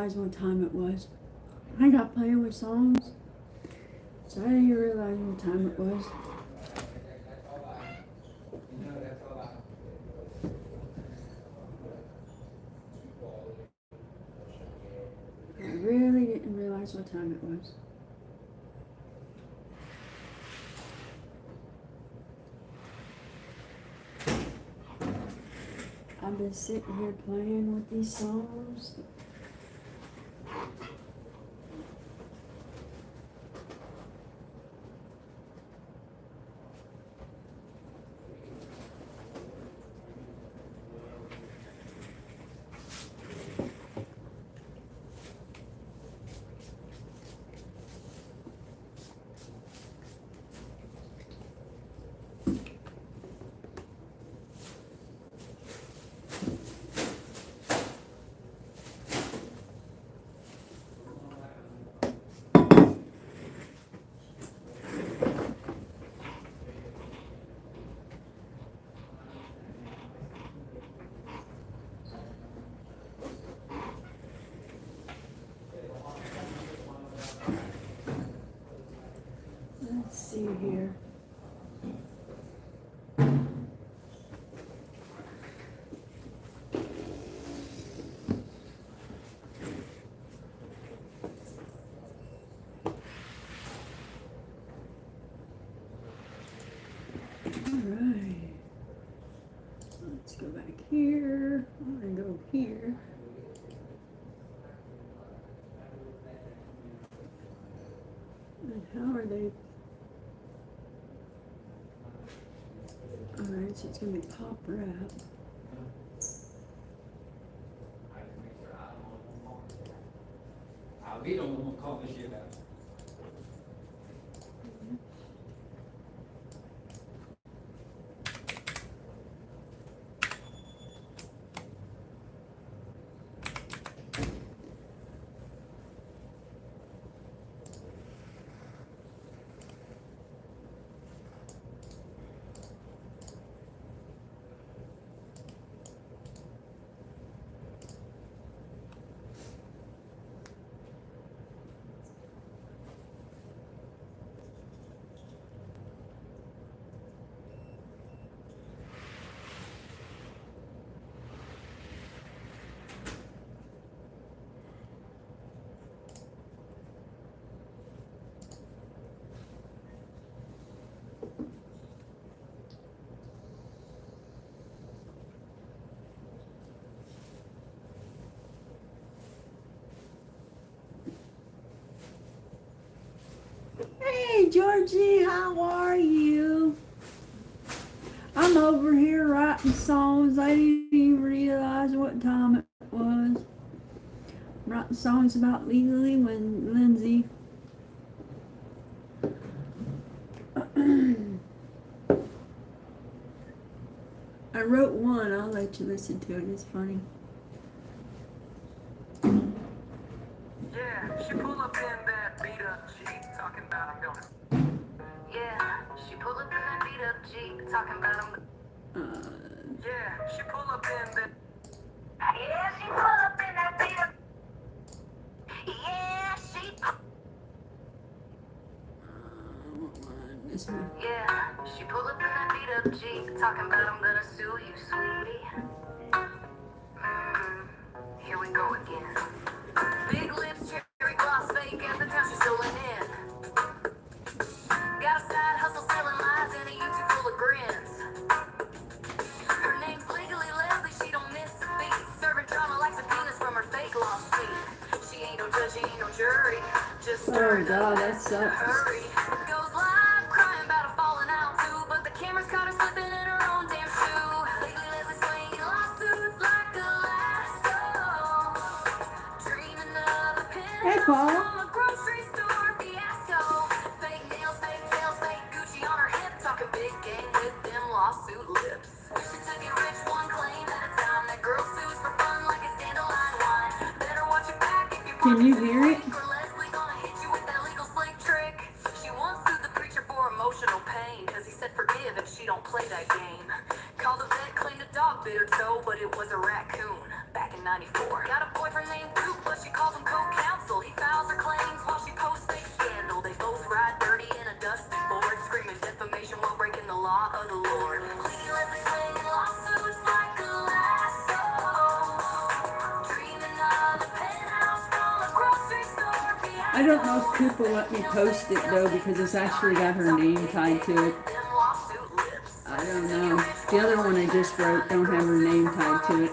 realize what time it was. I got playing with songs, so I didn't realize what time it was. I really didn't realize what time it was. I've been sitting here playing with these songs. Let's see here. Alright. Let's go back here. I'm gonna go here. And how are they? Alright, so it's gonna be pop rap. We don't want to call this shit out. Hey Georgie, how are you? I'm over here writing songs. I didn't even realize what time it was. Writing songs about Legally when Lindsay. I wrote one. I'll let you listen to it. It's funny. Yeah, she pull up in that beat up Jeep, talking about I'm gonna. Yeah, she pull up in that beat up Jeep, talking about I'm. Yeah, she pull up in that. Yeah, she pull up in that beat up. Yeah, she. This one. Yeah, she pull up in that beat up Jeep, talking about I'm gonna sue you, sweetie. Here we go again. Big lips, cherry gloss, fake as the time she's stolen in. Got a side hustle selling lies and a YouTube full of grins. Her name's Legally Leslie, she don't miss a beat. Serving drama like subpoenas from her fake lawsuit. She ain't no judge, she ain't no jury. Just Oh God, that sucks. hurry. Goes live, crying about a falling out too. But the camera's caught her slipping in her own damn shoe. Legally Leslie swinging lawsuits like a lasso. Dreaming of a Hey, penthouse Paul. from a grocery store fiasco. Fake nails, fake tails, fake Gucci on her hip. Talking big game with them lawsuit lips. Wishing to get rich one claim at a time. That girl sues for fun like it's dandelion wine. Better watch your back if you Can you hear it? Leslie gonna hit you with that legal slick trick. She once sued the preacher for emotional pain, cause he said forgive if she don't play that game. Called the vet, claimed a dog bit her toe, but it was a raccoon. Back in '94. Got a boyfriend named Duke, but she calls him I don't know if Coop will let me post it though because it's actually got her name tied to it. I don't know. The other one I just wrote don't have her name tied to it.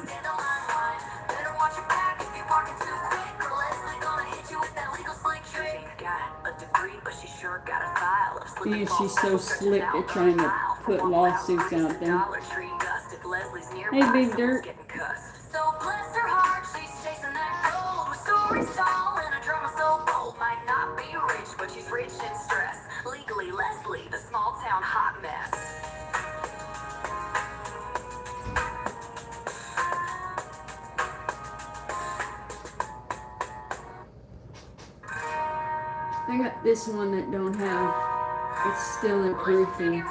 Yeah, she's so slick at trying to put lawsuits out there. Hey, Big Dirt. So bless her heart, she's chasing that gold with stories tall and a drama so bold. Might not be rich, but she's rich in stress. Legally, Leslie, the small town hot mess. I got this one that don't have. It's still in proofing.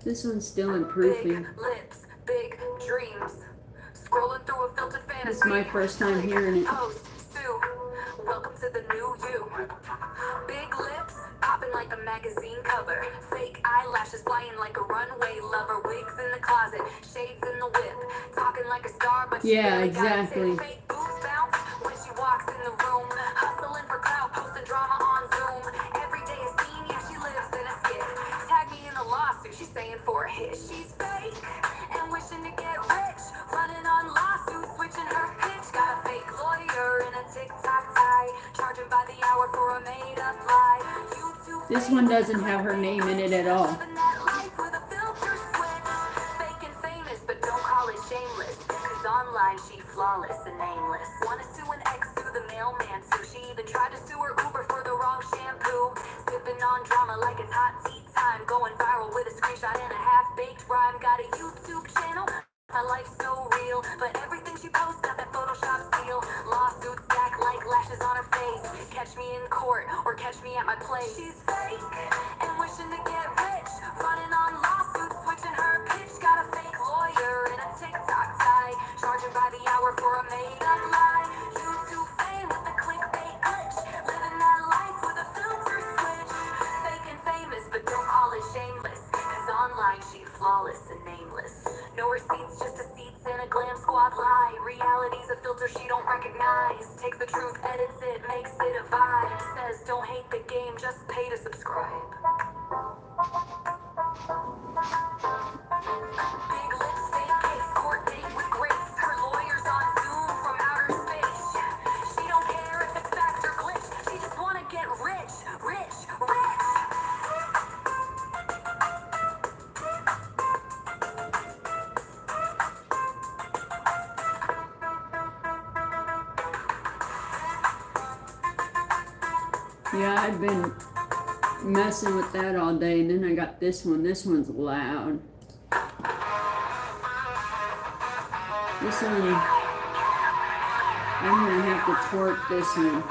This one's still in proofing. Big lips, big dreams. Scrolling through a filtered fantasy. It's my first time hearing it. Post, Sue, welcome to the new you. Big lips, popping like a magazine cover. Fake eyelashes flying like a runway lover. Wigs in the closet, shades in the whip. Talking like a star, but she Yeah, barely got a exactly. tip. Fake boobs bounce when she walks in the room. Hustling for clout, posting drama on Zoom. Every day a scene, yeah, she lives in a skit. Tag me in a lawsuit, she's saying for a hit. She's fake and wishing to get rich. Running on lawsuits, switching her pitch. Got a fake lawyer in a TikTok tie. Charging by the hour for a made-up lie. YouTube This one doesn't have her name in it at all. living that life with a filter switch. Fake and famous, but don't call it shameless. Cause online she flawless and nameless. Wanna sue an ex, sue the mailman too. She even tried to sue her Uber for the wrong shampoo. Sipping on drama like it's hot tea time. Going viral with a screenshot and a half-baked rhyme. Got a YouTube channel. My life's so real, but everything she posts got that Photoshop seal. Lawsuits stack like lashes on her face. Catch me in court or catch me at my place. She's fake and wishing to get rich. Running on lawsuits, switching her pitch. Got a fake lawyer in a TikTok tie. Charging by the hour for a made-up lie. YouTube fame with the clickbait glitch. Living that life with a filter switch. Fake and famous, but don't call it shameless. Cause online she flawless and nameless. No receipts, just receipts and a glam squad lie. Reality's a filter she don't recognize. Takes the truth, edits it, makes it a vibe. Says don't hate the game, just pay to subscribe. Big lips, fake case, court date with grace. Her lawyer's on Zoom from outer space. She don't care if it's fact or glitch. She just wanna get rich, rich, rich. Yeah, I've been messing with that all day, and then I got this one. This one's loud. This one, I'm gonna have to twerk this one.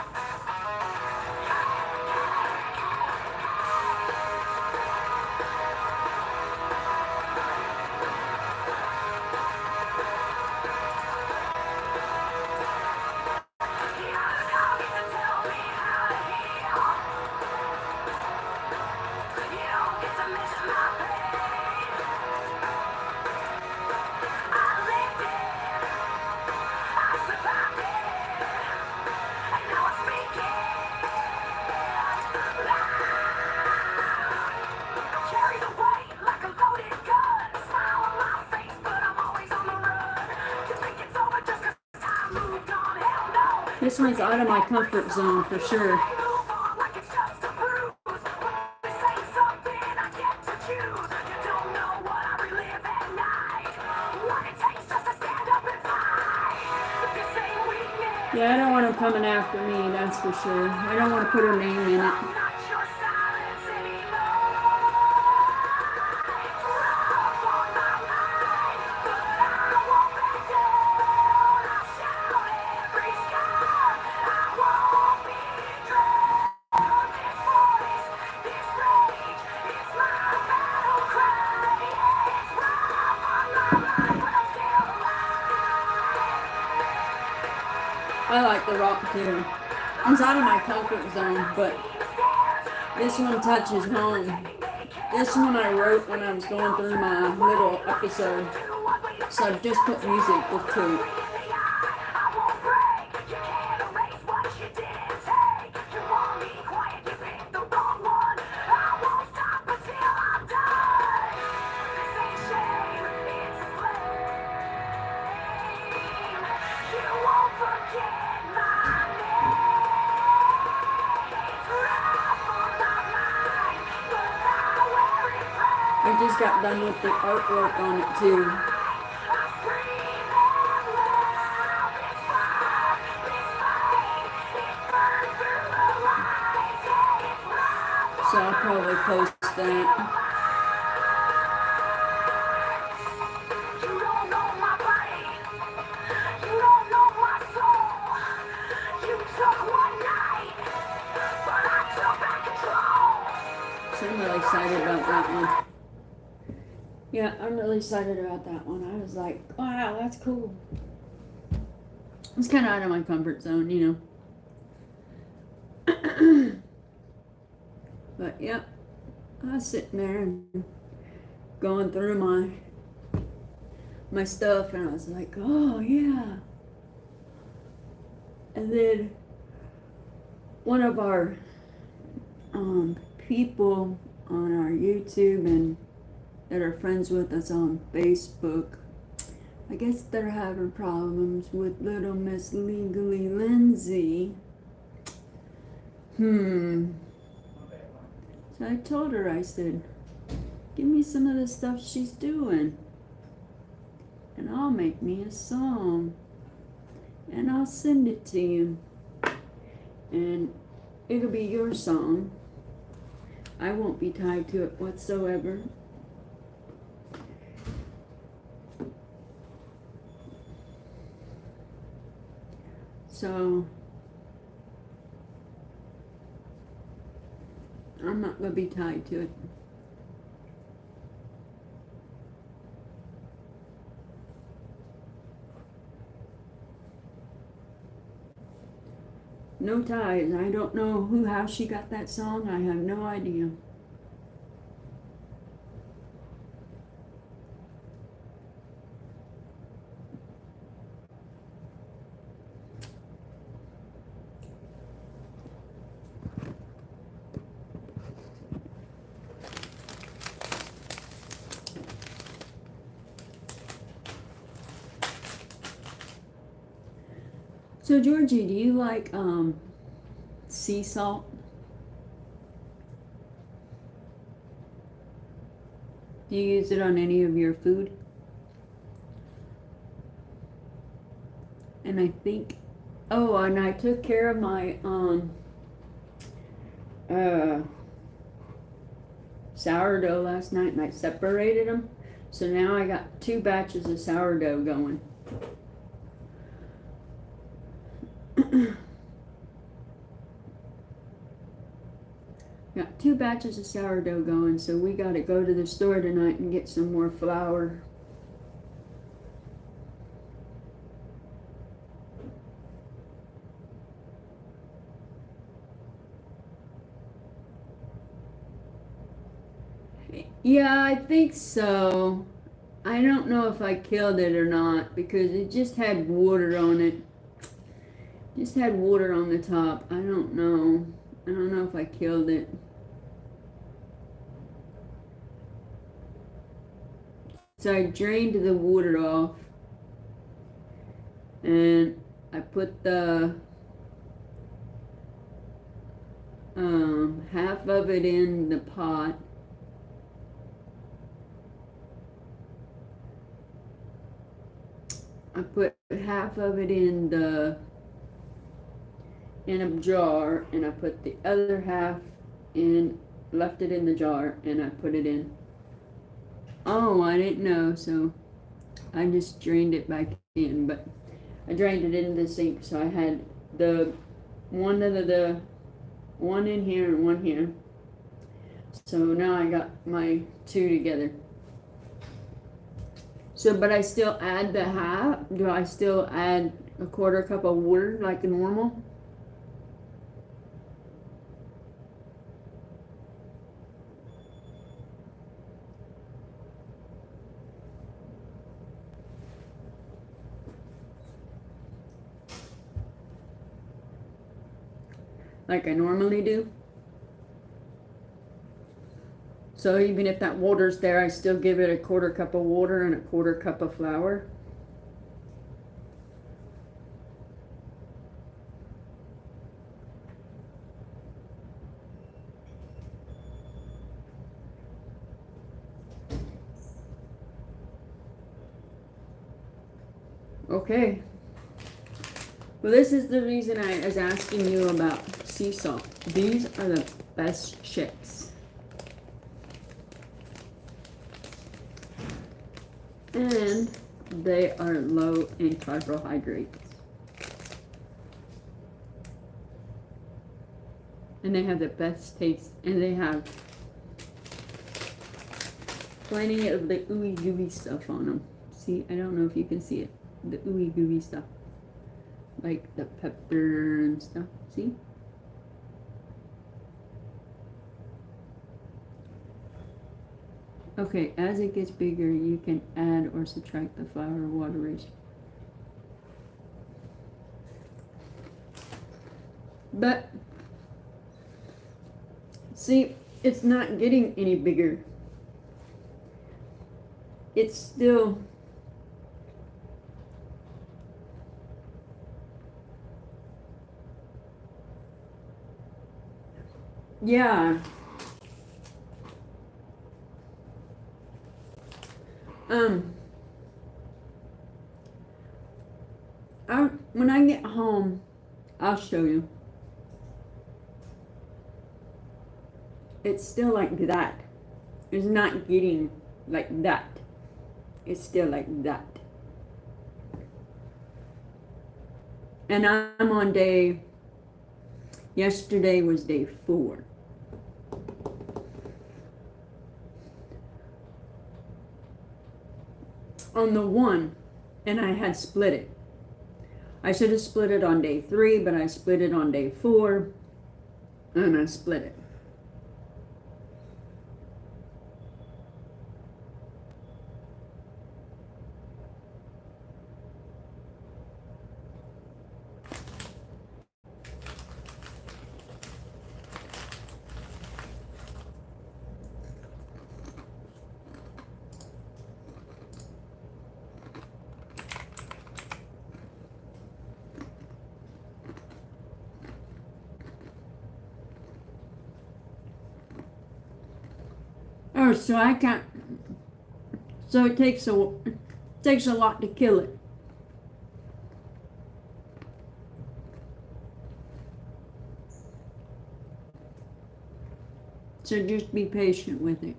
This one's out of my comfort zone for sure. Yeah, I don't want him coming after me, that's for sure. I don't want to put her name in it. I like the rock too. It's out of my comfort zone, but this one touches home. This one I wrote when I was going through my little episode. So I just put music to it. just got done with the artwork on it too. So I'll probably post that. So I'm really excited about that one. Yeah, I'm really excited about that one. I was like, wow, that's cool. It's kind of out of my comfort zone, you know. But yeah, I was sitting there and going through my stuff, and I was like, oh yeah. And then one of our people on our YouTube and that are friends with us on Facebook, I guess they're having problems with little Miss Legally Lindsay. So I told her, I said, give me some of the stuff she's doing, and I'll make me a song, and I'll send it to you, and it'll be your song. I won't be tied to it whatsoever. So I'm not going to be tied to it. No ties. I don't know how she got that song. I have no idea. So Georgie, do you like sea salt? Do you use it on any of your food? And I think, oh, and I took care of my sourdough last night, and I separated them. So now I got 2 batches of sourdough going. Got 2 batches of sourdough going, so we got to go to the store tonight and get some more flour. Yeah, I think so. I don't know if I killed it or not because it just had water on it. Just had water on the top. I don't know. I don't know if I killed it. So I drained the water off, and I put the half of it in the pot. I put half of it in a jar, and I put the other half in, left it in the jar, and I put it in. Oh, I didn't know, so I just drained it back in, but I drained it into the sink, so I had the one in here and one here. So now I got my 2 together. So, but I still add the half. Do I still add a 1/4 cup of water like normal? Like I normally do? So even if that water's there, I still give it a 1/4 cup of water and a 1/4 cup of flour. Okay. Well, this is the reason I was asking you about sea salt. These are the best chips. And they are low in carbohydrates. And they have the best taste. And they have plenty of the ooey gooey stuff on them. See, I don't know if you can see it. The ooey gooey stuff. Like the pepper and stuff. See? Okay, as it gets bigger, you can add or subtract the flour or water ratio. But, see, it's not getting any bigger. It's still yeah. When I get home, I'll show you. It's still like that. It's not getting like that. It's still like that. And I'm on yesterday was day 4. On the 1, and I had split it. I should have split it on day 3, but I split it on day 4, and I split it. Oh, so I can't. So it takes a lot to kill it. So just be patient with it.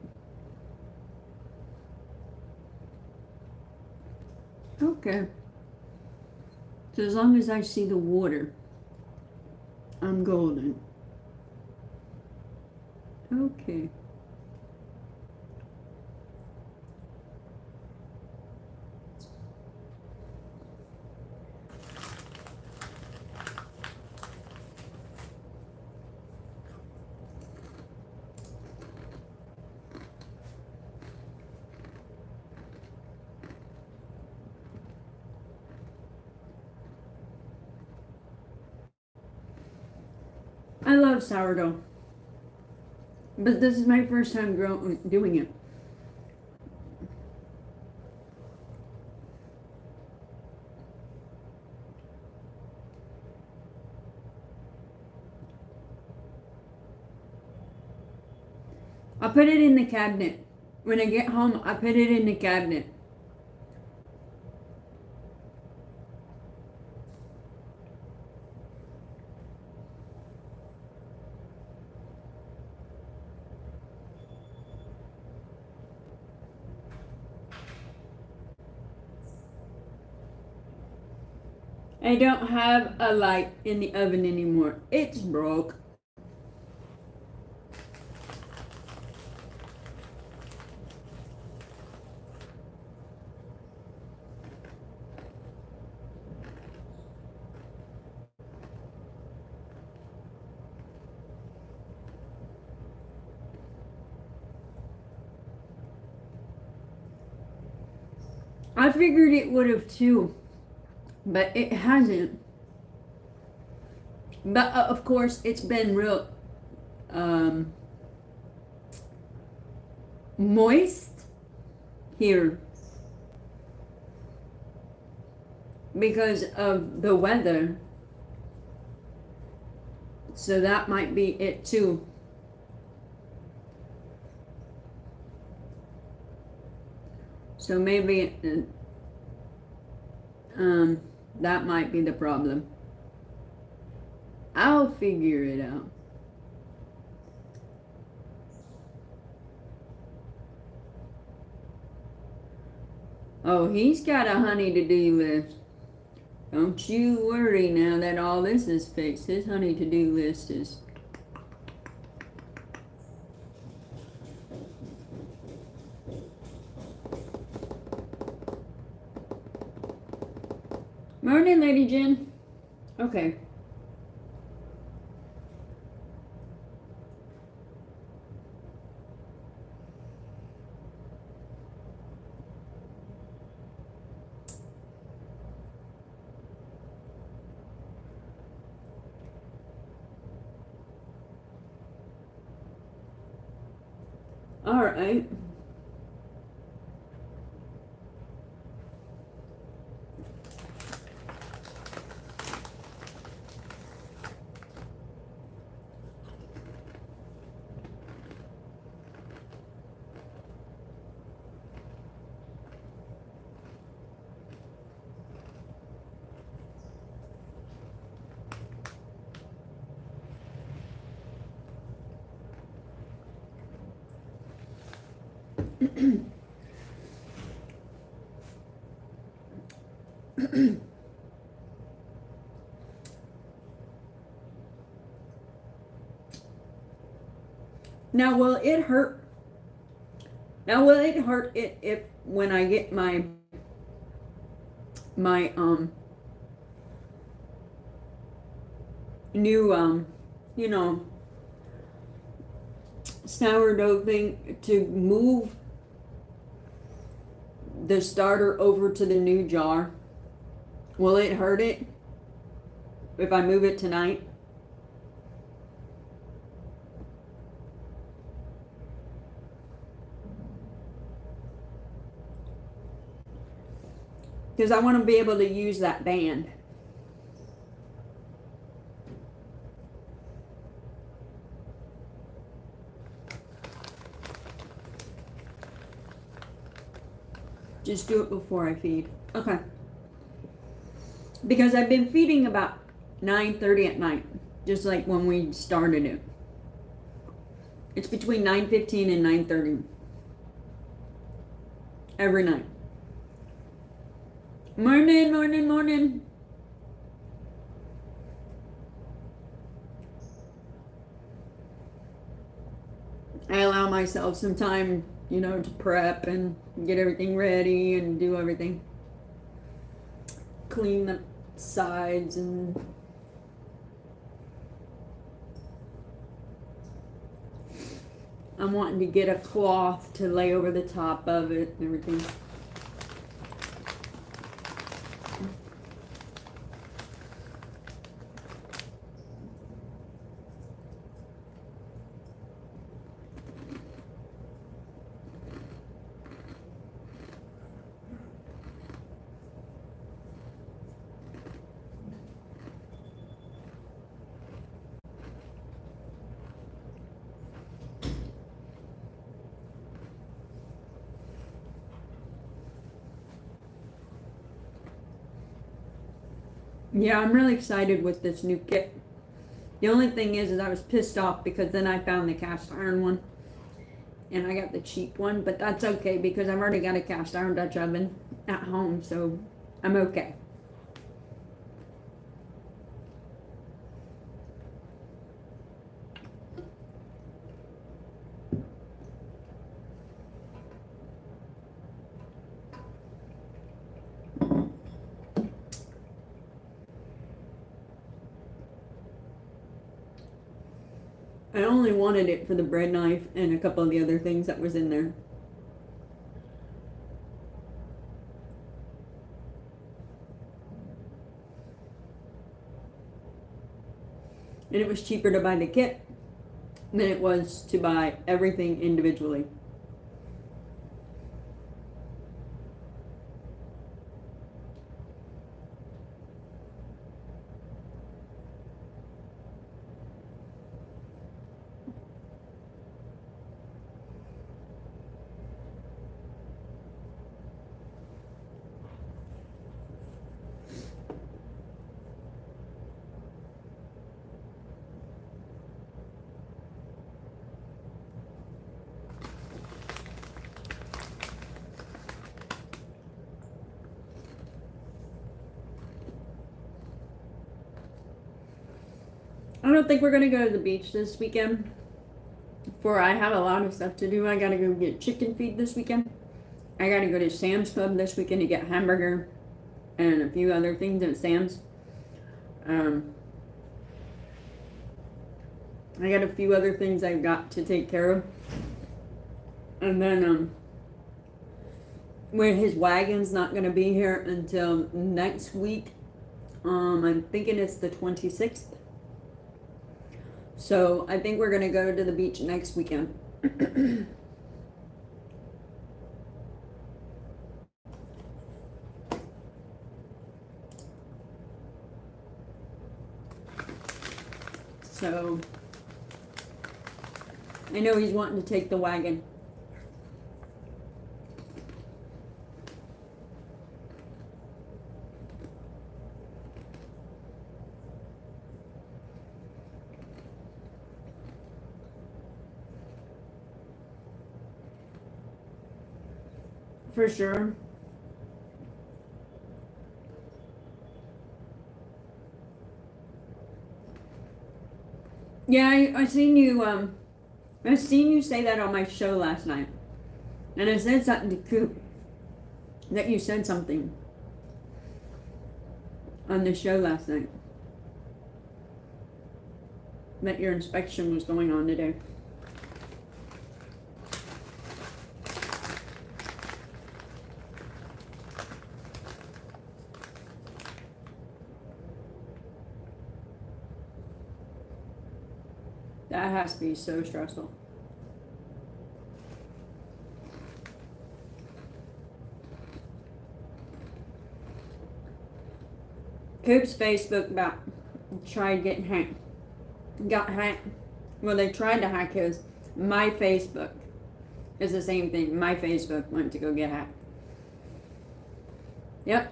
Okay. So as long as I see the water, I'm golden. Okay. I love sourdough, but this is my first time doing it. I put it in the cabinet. When I get home, I put it in the cabinet. I don't have a light in the oven anymore. It's broke. I figured it would have too, but it hasn't. But of course, it's been real moist here because of the weather. So that might be it too. So maybe That might be the problem. I'll figure it out. Oh, he's got a honey to do list. Don't you worry now that all this is fixed. His honey to do list is. Morning, Lady Jen. Okay. All right. Now will it hurt? Now will it hurt it if when I get my new you know sourdough thing to move the starter over to the new jar? Will it hurt it if I move it tonight? Because I want to be able to use that band. Just do it before I feed. Okay. Because I've been feeding about 9:30 at night, just like when we started it. It's between 9:15 and 9:30 every night. Morning, morning, morning. I allow myself some time, to prep and get everything ready and do everything. Clean the sides and I'm wanting to get a cloth to lay over the top of it and everything. Yeah, I'm really excited with this new kit. The only thing is I was pissed off because then I found the cast iron one and I got the cheap one, but that's okay because I've already got a cast iron Dutch oven at home, so I'm okay. I only wanted it for the bread knife and a couple of the other things that was in there. And it was cheaper to buy the kit than it was to buy everything individually. I don't think we're gonna go to the beach this weekend. For I have a lot of stuff to do. I gotta go get chicken feed this weekend. I gotta go to Sam's Club this weekend to get hamburger and a few other things at Sam's. I got a few other things I've got to take care of. And then where his wagon's not gonna be here until next week. I'm thinking it's the 26th. So I think we're gonna go to the beach next weekend. So I know he's wanting to take the wagon. For sure. Yeah, I seen you I seen you say that on my show last night. And I said something to Coop that you said something on the show last night. That your inspection was going on today. That has to be so stressful. Coop's Facebook about tried getting hacked. Got hacked. Well, they tried to hack his. My Facebook is the same thing. My Facebook went to go get hacked. Yep.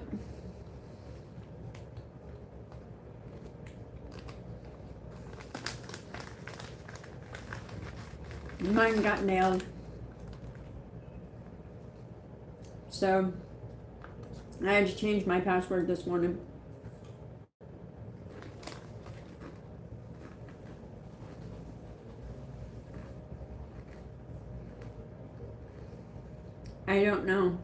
Mine got nailed. So I had to change my password this morning. I don't know.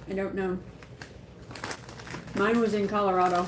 I don't know. Mine was in Colorado.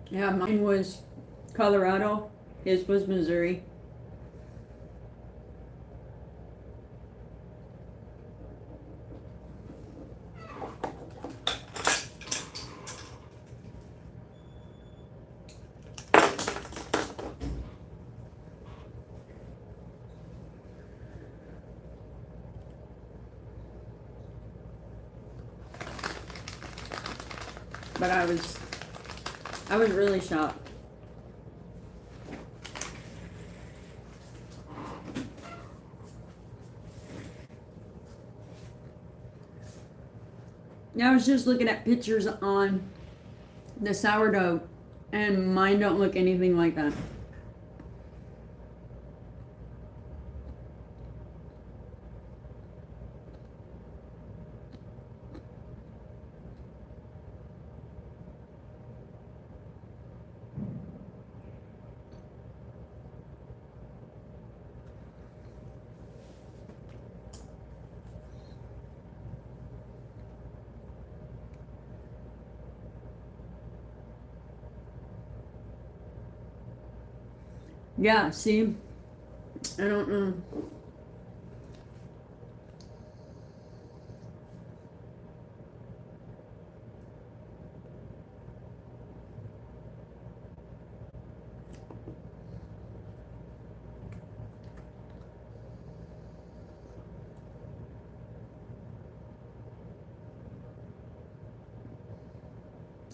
Yeah, mine was Colorado. His was Missouri. But I was really shocked. I was just looking at pictures on the sourdough, and mine don't look anything like that. Yeah, see? I don't know.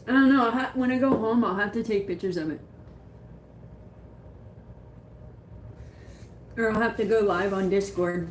I don't know. When I go home, I'll have to take pictures of it. Or I'll have to go live on Discord.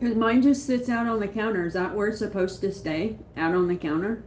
Because mine just sits out on the counter. Is that where it's supposed to stay? Out on the counter?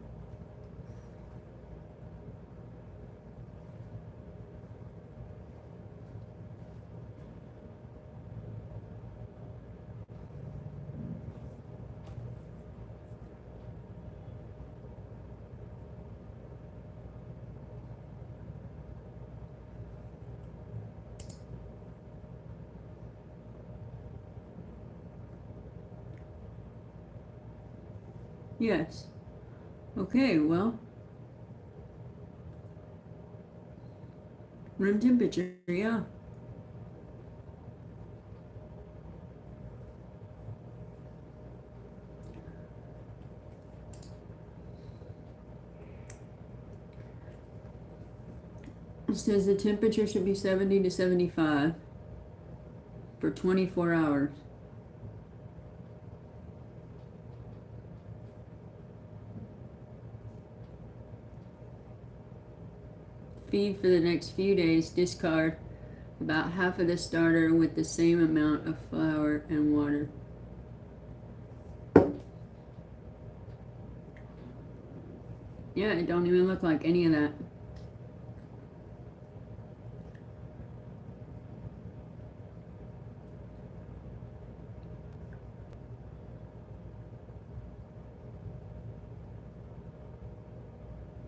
Yes. Okay, well. Room temperature, yeah. It says the temperature should be 70 to 75 for 24 hours. Feed for the next few days. Discard about half of the starter with the same amount of flour and water. Yeah, it don't even look like any of that.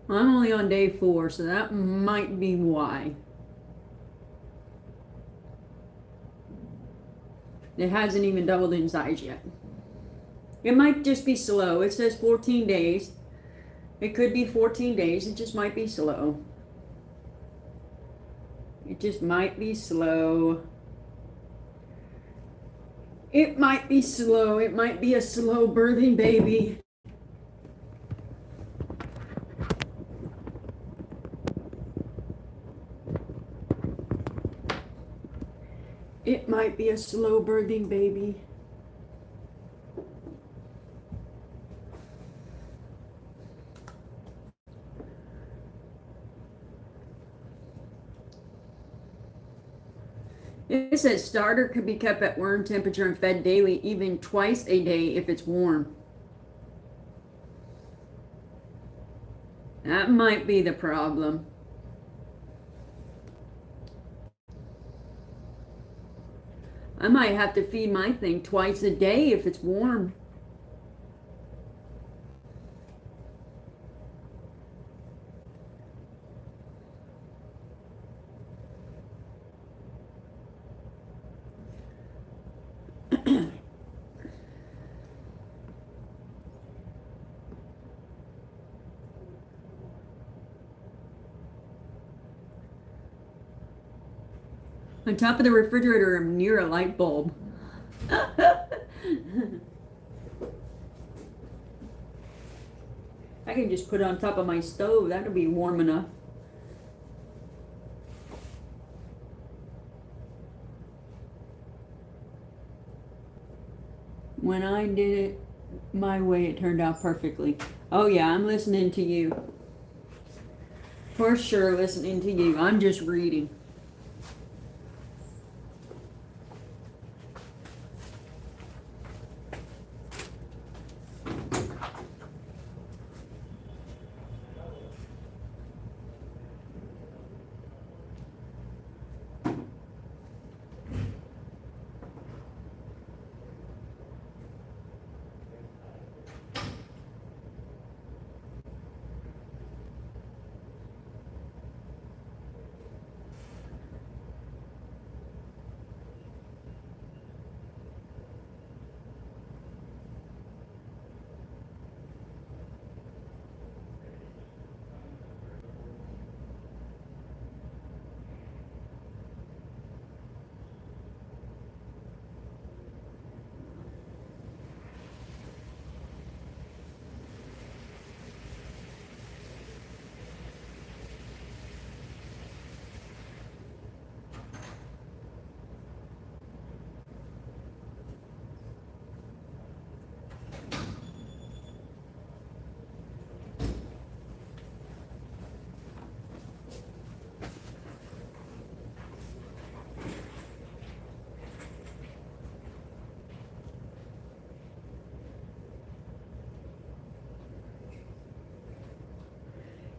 I'm only on day 4, so that might be why. It hasn't even doubled in size yet. It might just be slow. It says 14 days. It could be 14 days. It just might be slow. It just might be slow. It might be slow. It might be a slow birthing baby. It might be a slow birthing baby. It says starter could be kept at room temperature and fed daily, even twice a day if it's warm. That might be the problem. I might have to feed my thing twice a day if it's warm. On top of the refrigerator, I'm near a light bulb. I can just put it on top of my stove. That'll be warm enough. When I did it my way, it turned out perfectly. Oh yeah, I'm listening to you. For sure listening to you. I'm just reading.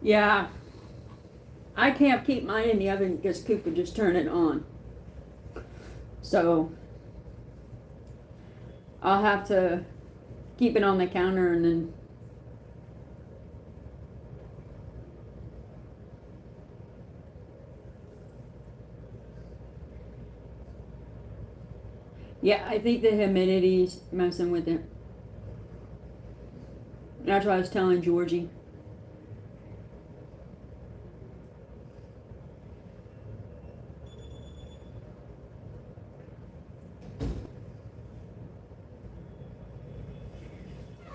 Yeah, I can't keep mine in the oven because Coop would just turn it on. So I'll have to keep it on the counter and then yeah, I think the humidity's messing with it. That's what I was telling Georgie.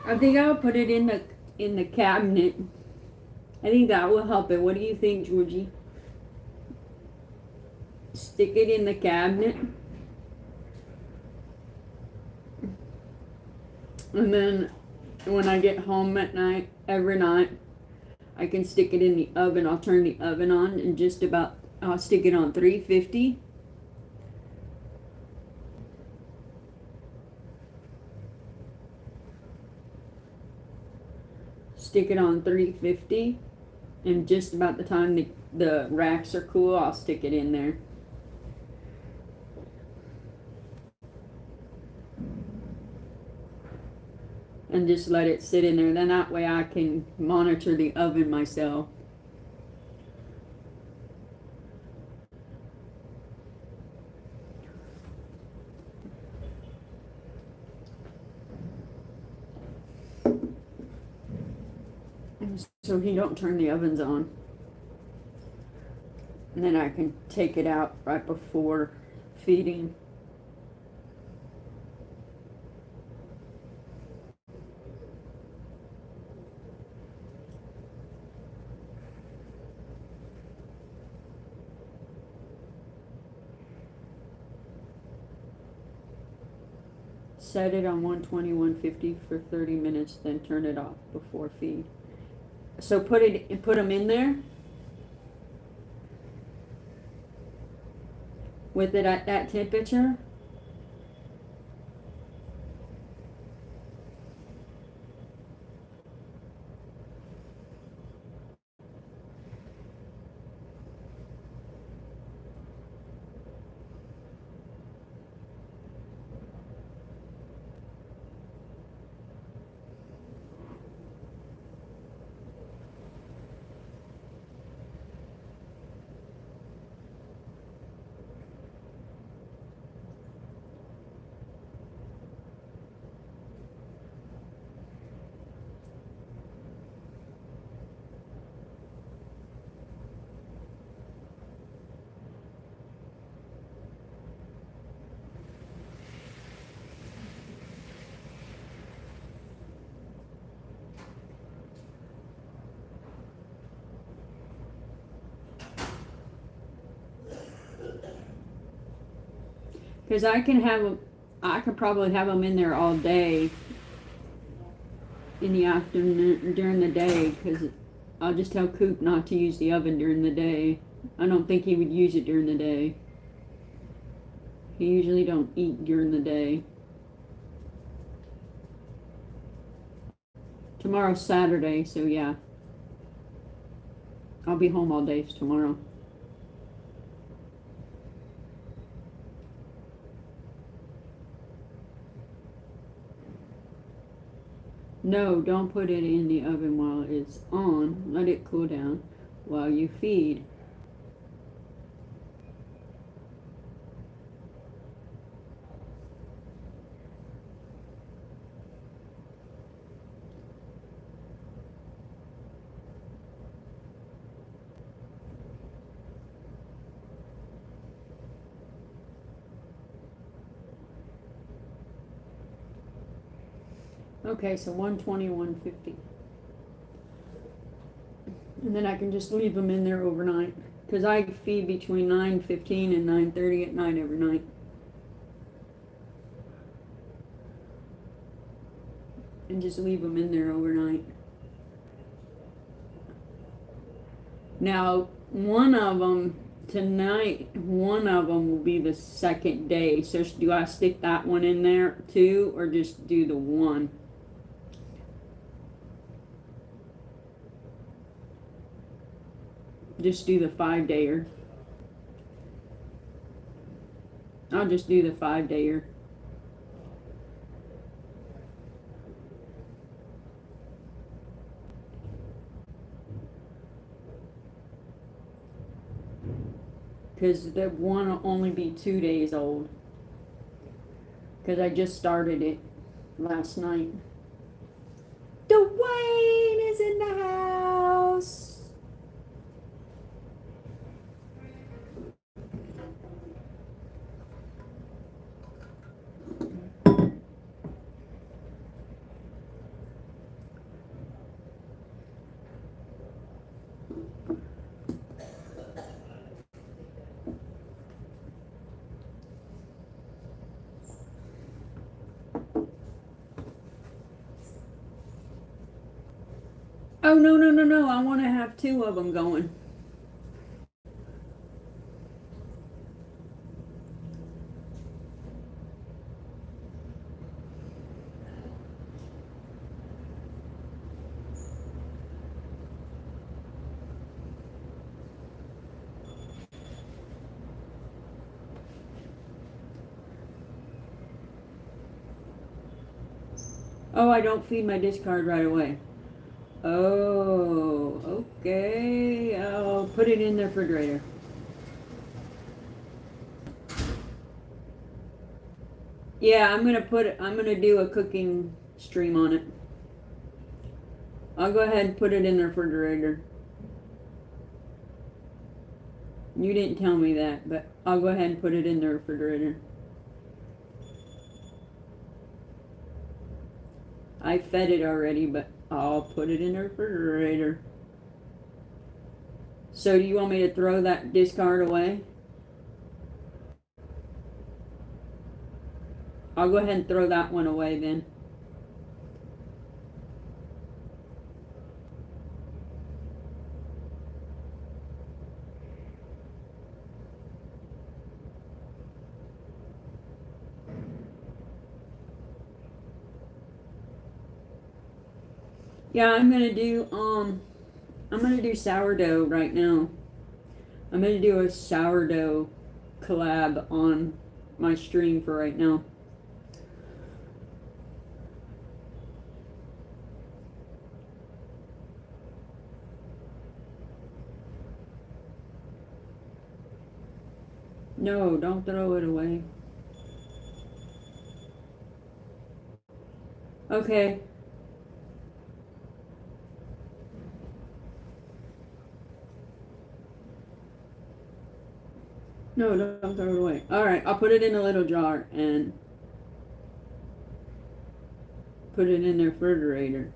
I think I'll put it in the cabinet. I think that will help it. What do you think, Georgie? Stick it in the cabinet. And then when I get home at night, every night, I can stick it in the oven. I'll turn the oven on and I'll stick it on 350. Stick it on 350. And just about the time the racks are cool, I'll stick it in there. And just let it sit in there. Then that way I can monitor the oven myself. So he don't turn the ovens on. And then I can take it out right before feeding. Set it on 120, 150 for 30 minutes, then turn it off before feed. So put them in there with it at that temperature. Because I could probably have them in there all day in the afternoon, during the day, because I'll just tell Coop not to use the oven during the day. I don't think he would use it during the day. He usually don't eat during the day. Tomorrow's Saturday, so yeah. I'll be home all day tomorrow. No, don't put it in the oven while it's on. Let it cool down while you feed. Okay, so 120, 150. And then I can just leave them in there overnight. Because I feed between 9:15 and 9:30 at night every night. And just leave them in there overnight. Now, one of them will be the second day. So do I stick that one in there too, or just do the one? just do the 5-dayer. I'll just do the 5-dayer. Because the one will only be 2 days old. Because I just started it last night. Dwayne is in the house. Oh, no, no, no, no. I want to have 2 of them going. Oh, I don't feed my discard right away. Oh, okay. I'll put it in the refrigerator. Yeah, I'm gonna do a cooking stream on it. I'll go ahead and put it in the refrigerator. You didn't tell me that, but I'll go ahead and put it in the refrigerator. I fed it already, but I'll put it in the refrigerator. So do you want me to throw that discard away? I'll go ahead and throw that one away then. Yeah, I'm gonna do sourdough right now. I'm gonna do a sourdough collab on my stream for right now. No, don't throw it away. Okay. No, don't throw it away. Alright, I'll put it in a little jar and put it in the refrigerator.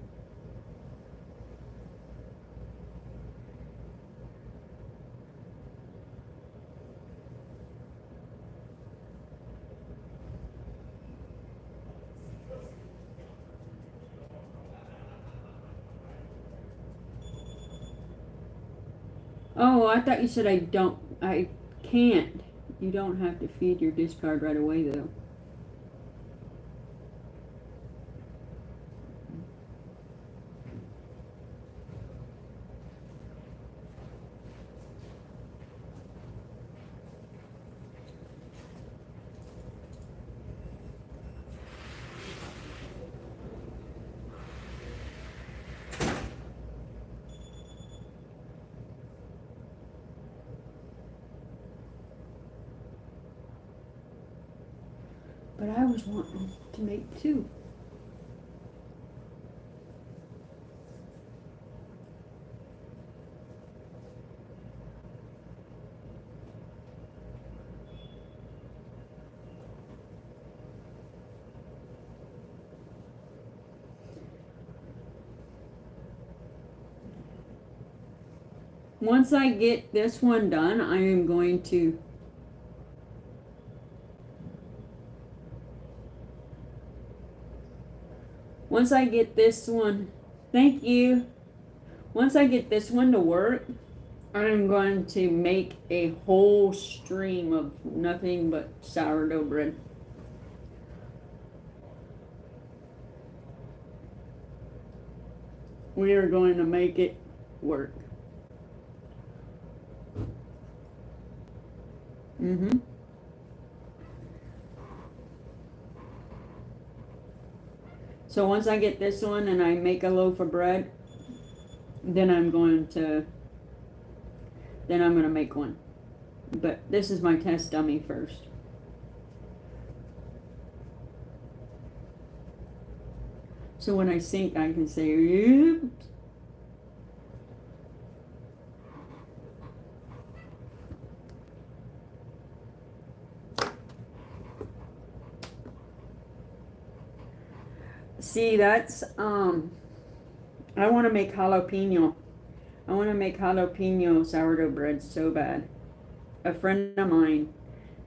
Oh, I thought you said I can't. You don't have to feed your discard right away though. But I was wanting to make 2. Once I get this one done, I am going to once I get this one, thank you. Once I get this one to work, I'm going to make a whole stream of nothing but sourdough bread. We are going to make it work. Mm-hmm. So once I get this one and I make a loaf of bread, then I'm going to make one. But this is my test dummy first. So when I sink, I can say, oops. See, that's, I want to make jalapeno. I want to make jalapeno sourdough bread so bad. A friend of mine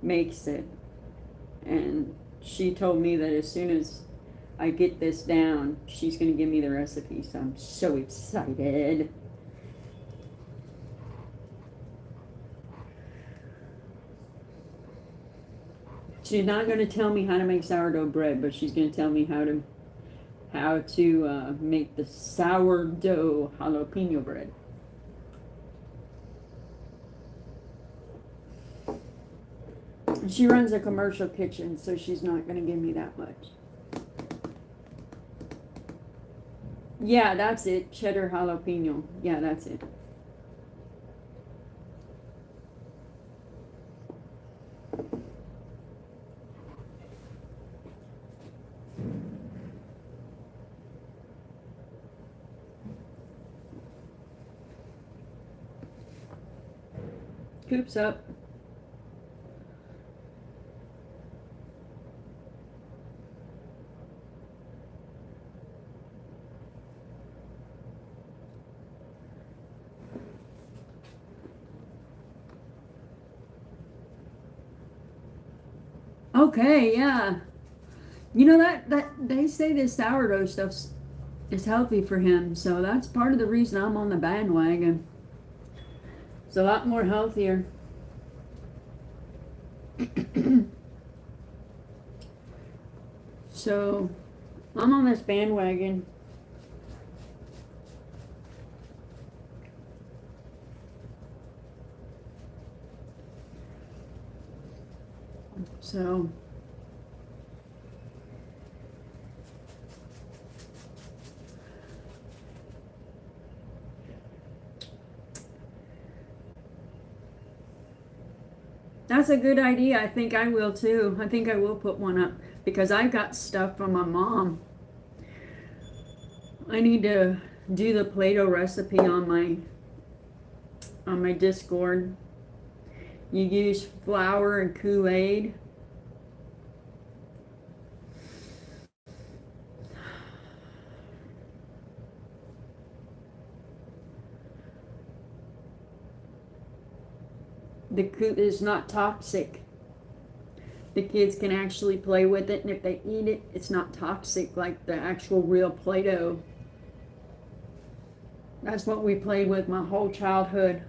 makes it, and she told me that as soon as I get this down, she's going to give me the recipe, so I'm so excited. She's not going to tell me how to make sourdough bread, but she's going to tell me how to make the sourdough jalapeno bread. She runs a commercial kitchen, so she's not going to give me that much. Yeah, that's it. Cheddar jalapeno. Yeah, that's it. Coop's up. Okay, yeah. You know that they say this sourdough stuff is healthy for him, so that's part of the reason I'm on the bandwagon. It's a lot more healthier. So I'm on this bandwagon. So that's a good idea. I think I will too. I think I will put one up because I've got stuff from my mom. I need to do the Play-Doh recipe on my Discord. You use flour and Kool-Aid. The Kool is not toxic. The kids can actually play with it, and if they eat it, it's not toxic like the actual real Play-Doh. That's what we played with my whole childhood.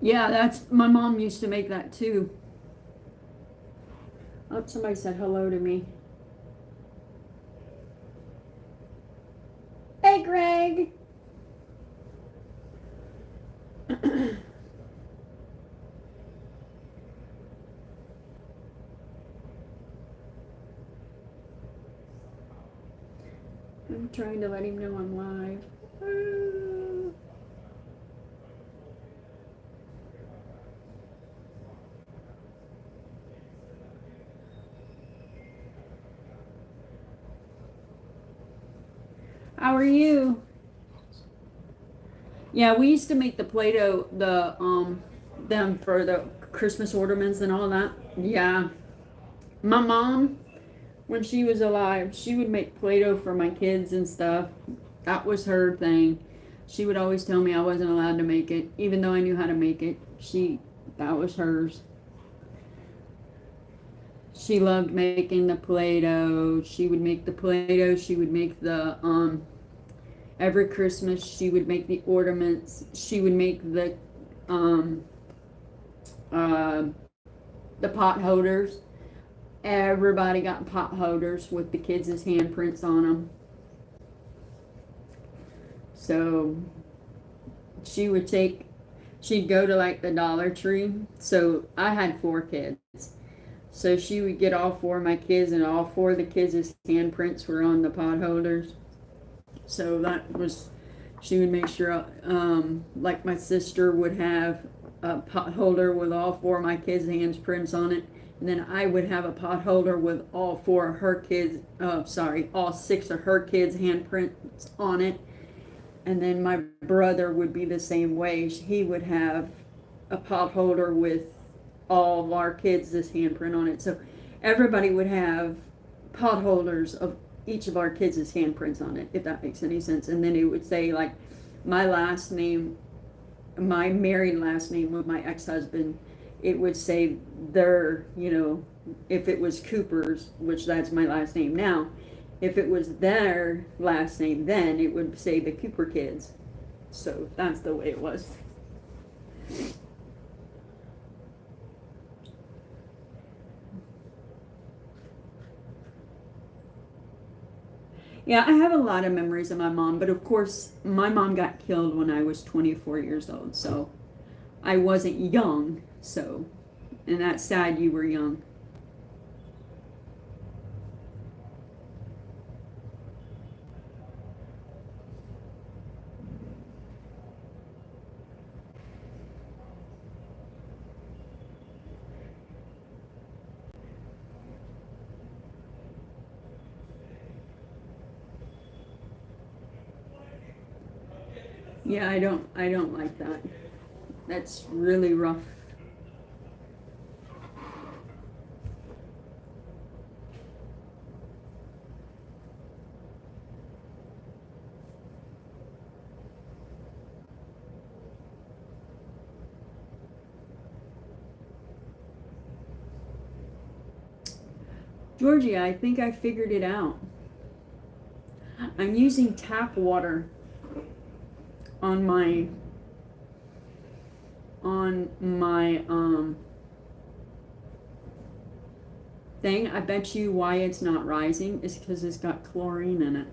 Yeah, that's my mom used to make that too. Oh, somebody said hello to me. Hey, Greg. I'm trying to let him know I'm live. How are you? Yeah, we used to make the Play-Doh, them for the Christmas ornaments and all that. Yeah. My mom when she was alive, she would make Play-Doh for my kids and stuff. That was her thing. She would always tell me I wasn't allowed to make it, even though I knew how to make it. That was hers. She loved making the Play-Doh. She would make the Play-Doh. She would make the, every Christmas, she would make the ornaments. She would make um, uh, the pot holders. Everybody got pot holders with the kids' handprints on them. So she'd go to like the Dollar Tree. So I had 4 kids. So she would get all 4 of my kids, and all 4 of the kids' handprints were on the pot holders. So she would make sure, like my sister would have a pot holder with all 4 of my kids' handprints on it. And then I would have a pot holder with all 4 of her kids, all 6 of her kids' handprints on it. And then my brother would be the same way. He would have a pot holder with all of our kids' this handprint on it. So everybody would have pot holders of each of our kids' handprints on it, if that makes any sense. And then it would say like my last name, my married last name with my ex-husband, it would say their, if it was Cooper's, which that's my last name now, if it was their last name then, it would say the Cooper kids. So that's the way it was. Yeah, I have a lot of memories of my mom, but of course, my mom got killed when I was 24 years old, so I wasn't young, and that's sad you were young. Yeah, I don't like that. That's really rough. Georgie, I think I figured it out. I'm using tap water on my thing. I bet you why it's not rising is because it's got chlorine in it.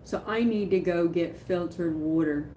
So I need to go get filtered water.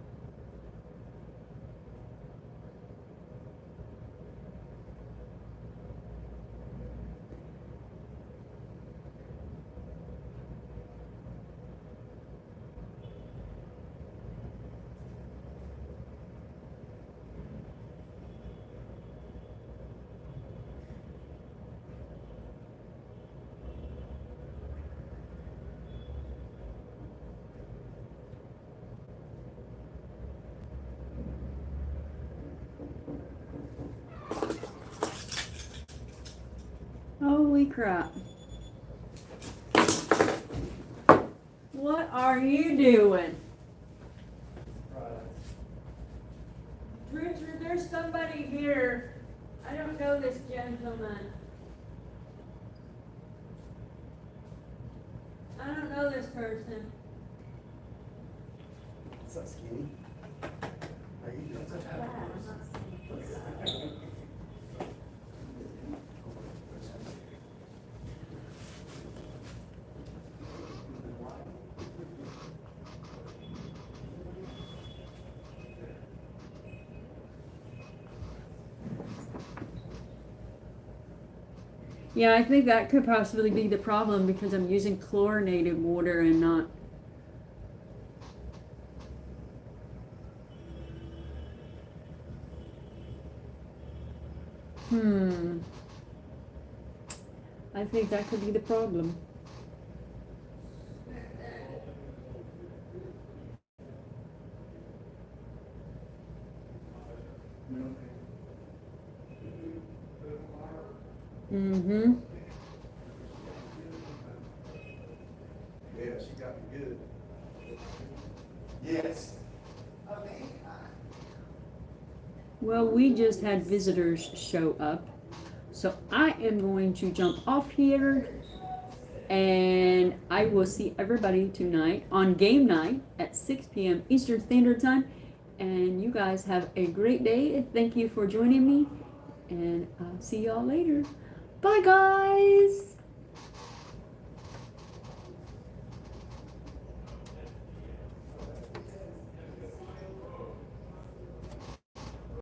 Holy crap. What are you doing? Richard, there's somebody here. I don't know this gentleman. I don't know this person. What's up, Skinny? How you doing? Yeah, I think that could possibly be the problem because I'm using chlorinated water and not. I think that could be the problem. Mm-hmm. Yeah, she got me good. Yes. Well, we just had visitors show up. So I am going to jump off here and I will see everybody tonight on game night at 6 p.m. Eastern Standard Time. And you guys have a great day. Thank you for joining me. And I'll see y'all later. Bye, guys.